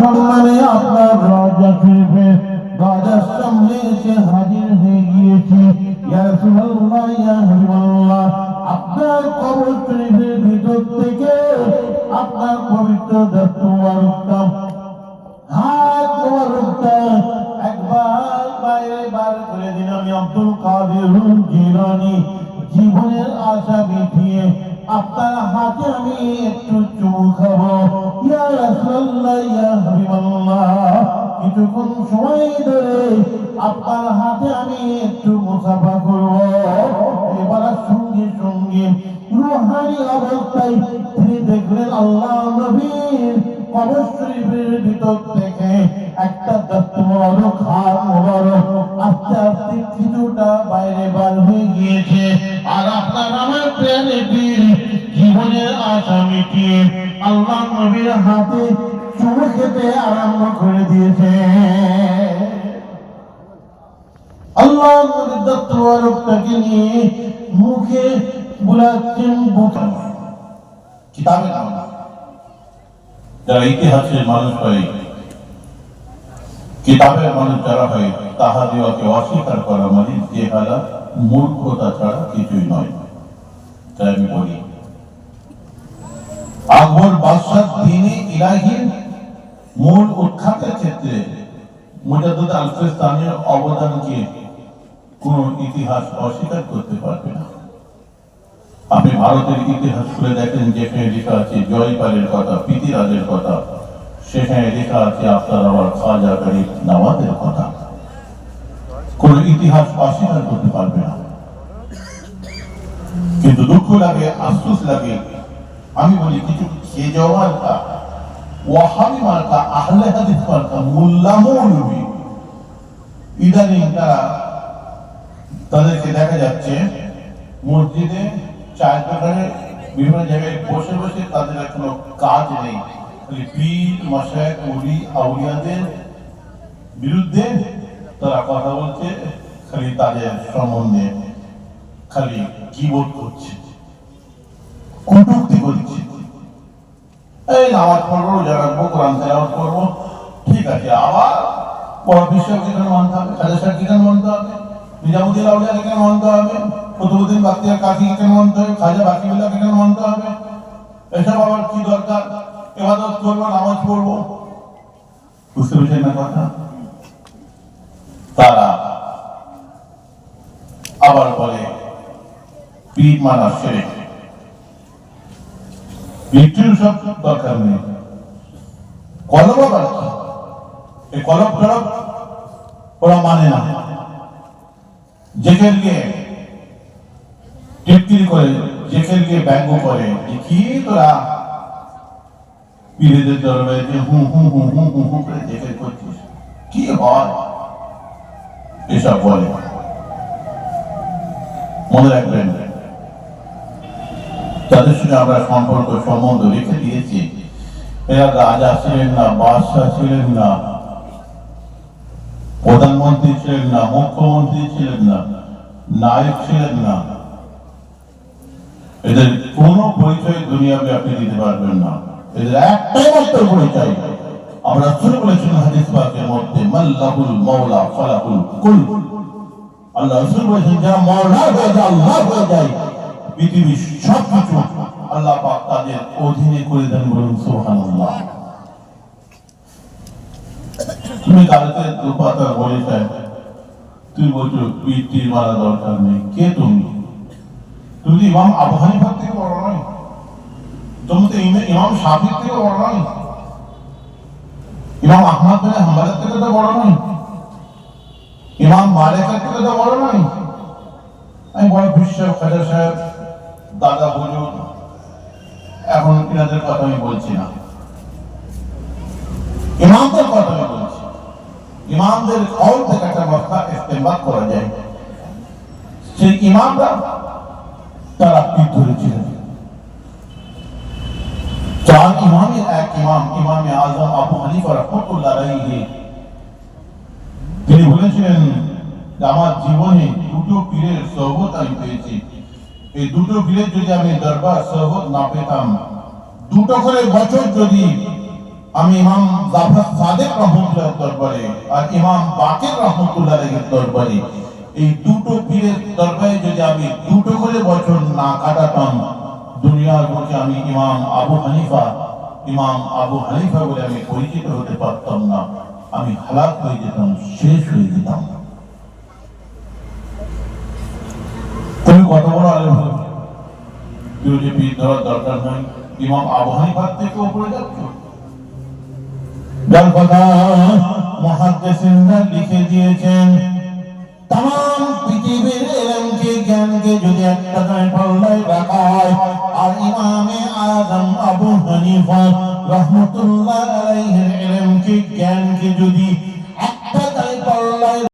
সম্মানে আপনার রওজা শরীফে রওজার সামনে এসে হাজির হয়ে গিয়েছি। ইয়া রাসূলুল্লাহ, ইয়া হাবিবাল্লাহ, আপনার কবর শরীফের ভিতর থেকে আপনার পবিত্র দস্ত মুবারকটা, হাত মুবারকটা একবার বাইরে বার করে দিন। আমি আব্দুল কাদের জিলানী জীবনের আশা মিটিয়ে আপনার হাতে আমি একটু চুমু খাবো। ইয়া রাসূলুল্লাহ, ইয়া হাবিবাল্লাহ, কিছুক্ষণ সময় ধরে আপনার হাতে আমি একটু মুসাফা করব। এবার সঙ্গে সঙ্গে রূহানি অবস্থায় তিনি দেখলেন আল্লাহ নবীর কবর শরীফের ভিতর থেকে একটা দস্ত মোবারক, হাত মোবারক আস্তে আস্তে কিছুটা বাইরে বার হয়ে গিয়েছে। আর আপনার আমার প্রাণীটির জীবনের আশা মিটিয়ে আল্লাহ নবীর হাতে চুমু খেতে আরম্ভ করে দিয়েছে। আল্লাহ নবীর দস্ত মোবারকটাকে নিয়ে মুখে বুলাচ্ছেন। বুকে কিতাবের নাম যারা ইতিহাসের মানুষ হয়, কিতাবের মানুষ যারা হয়, তাহাদিওকে অস্বীকার করা মানে জেহালাত, মূর্খতা ছাড়া কিছুই নয়। তাই আমি বলি, আকবর বাদশাহ দ্বীনে ইলাহির মূল উৎখাতের ক্ষেত্রে মুজাদ্দিদ আল-ফিস্তানির অবদানকে কোন ইতিহাস অস্বীকার করতে পারবে না। আপনি ভারতের ইতিহাস খুলে দেখেন, যেখানে লেখা আছে জয়পালের কথা, পৃথিরাজের কথা, সেখানে লেখা আছে আপনার আবার খাজা গরিব নওয়াজের কথা। কোন ইতিহাস অস্বীকার করতে পারবে না। কিন্তু দুঃখ লাগে, আফসোস লাগে, আমি বলি কিছু খেজা মার্কা, ওয়াহাবি মার্কা, আহলে হাদিস মার্কা, মোল্লা মৌলবী, ইদানিং তাদেরকে দেখা যাচ্ছে মসজিদে, চায়ের দোকানে, বিভিন্ন জায়গায় বসে বসে তাদের কোনো কাজ নেই, খালি পীর মাশায়েখ ওলি আউলিয়াদের বিরুদ্ধে তারা কথা বলছে, খালি তাদের সম্বন্ধে খালি গীবত করছে, কটূক্তি করছে। এই নামাজ পড়বো, রোজা রাখবো, কোরআন তেলাওয়াত করবো, ঠিক আছে, আবার বড় বিশ্বকে কেন মানতে হবে, খাজা সাহেবকে কেন মানতে হবে, নিজামুদ্দিন আউলিয়াকে কেন মানতে হবে, কুতুবউদ্দিন বাখতিয়ার কাকিকে কেন মানতে হবে, খাজা বাকিউল্লাহকে কেন মানতে হবে? এসব আবার কি দরকার? ইবাদত করবো, নামাজ পড়বো, বুঝতে পেরেছেন না কথা? তারা আবার বলে পীর মানা শিরক, পীর সব দরকার নেই। কলব আবার কি? এই কলব টলব ওরা মানে না। জেকের গিয়ে টিটকিরি করে, জেকের গিয়ে ব্যঙ্গ করে, কি তোরা পীরেদের দরবারে যে হু হু হু হু হু হু করে জেকের করছিস, কি হয় এসব বলে। মনে রাখবেন, তাদের সঙ্গে আমরা সম্পর্ক সম্বন্ধ রেখে দিয়েছি। এরা রাজা ছিলেন না, বাদশাহ ছিলেন না, প্রধানমন্ত্রী ছিলেন না, মুখ্যমন্ত্রী ছিলেন না, নায়ক ছিলেন না। এদের কোন পরিচয় দুনিয়াতে আপনি দিতে পারবেন না। এদের একটাই মাত্র পরিচয়, আমরা শুরু বলেছেন হাদিস পাকের মধ্যে, মাল্লাহুল মাওলা ফালাহুল কুল। আল্লাহ রাসূল বলেছেন, যারা মাওলা হয়ে যায়, আল্লাহ হয়ে যায়, পৃথিবীর সবকিছু আল্লাহ পাক তাদের অধীনে করে দেন। বলুন সুবহানাল্লাহ। তুমি কালকে দুপাতা বলেছেন, তুই বলছো পীর মারা দরকার নেই। কে তুমি? তুমি ইমাম আবু হানিফার থেকে বড় নয়, তুমি তো ইমাম শাফির থেকে বড় নয়, ইমাম আহমদ বিন হাম্বলের থেকে তো বড় নয়, ইমাম মালিকের থেকে তো বড় নয়। আমি বড় বিশ্বাস খাজা সাহেব, দাদা হুজুর, এখন এনাদের কথা আমি বলছি না, ইমামদের কথা আমি বলছি। ইমামদের কল থেকে একটা মশলা ইস্তেমবাদ করা যায়। সেই ইমামরা তারা পীর ধরেছিলেন। চার ইমামের এক ইমাম, ইমামে আজম আবু হানিফা রাহমাতুল্লাহ আলাইহি, তিনি বলেছিলেন যে আমার জীবনে দুটো পীরের সোহবত আমি পেয়েছি। এই দুটো পীরের যদি আমি দরবার সোহবত না পেতাম, দুটো করে বছর যদি আমি ইমাম জাফর সাদেক রহমতুল্লাহ দরবারে আর ইমাম বাকির রহমতুল্লাহ এর দরবারে, এই দুটো পীরের দরবারে যদি আমি দুটো করে বছর না কাটাতাম, দুনিয়ার বুকে আমি ইমাম আবু হানিফা বলে আমি পরিচিত হতে পারতাম না। আমি হালাক হয়ে যেতাম, শেষ হয়ে যেতাম। তুমি কত বড় আলেম হলে কেউ যে পীর ধরার দরকার নয়, ইমাম আবু হানিফার থেকে উপরে যাচ্ছ। যার কথা মুহাদ্দিসিনরা লিখে দিয়েছেন, तमाम পৃথিবীর ইলমকে জ্ঞানকে যদি একটা পাল্লায় রাখা হয় আর ইমামে আযম আবু হানিফা রাহমাতুল্লাহ আলাইহি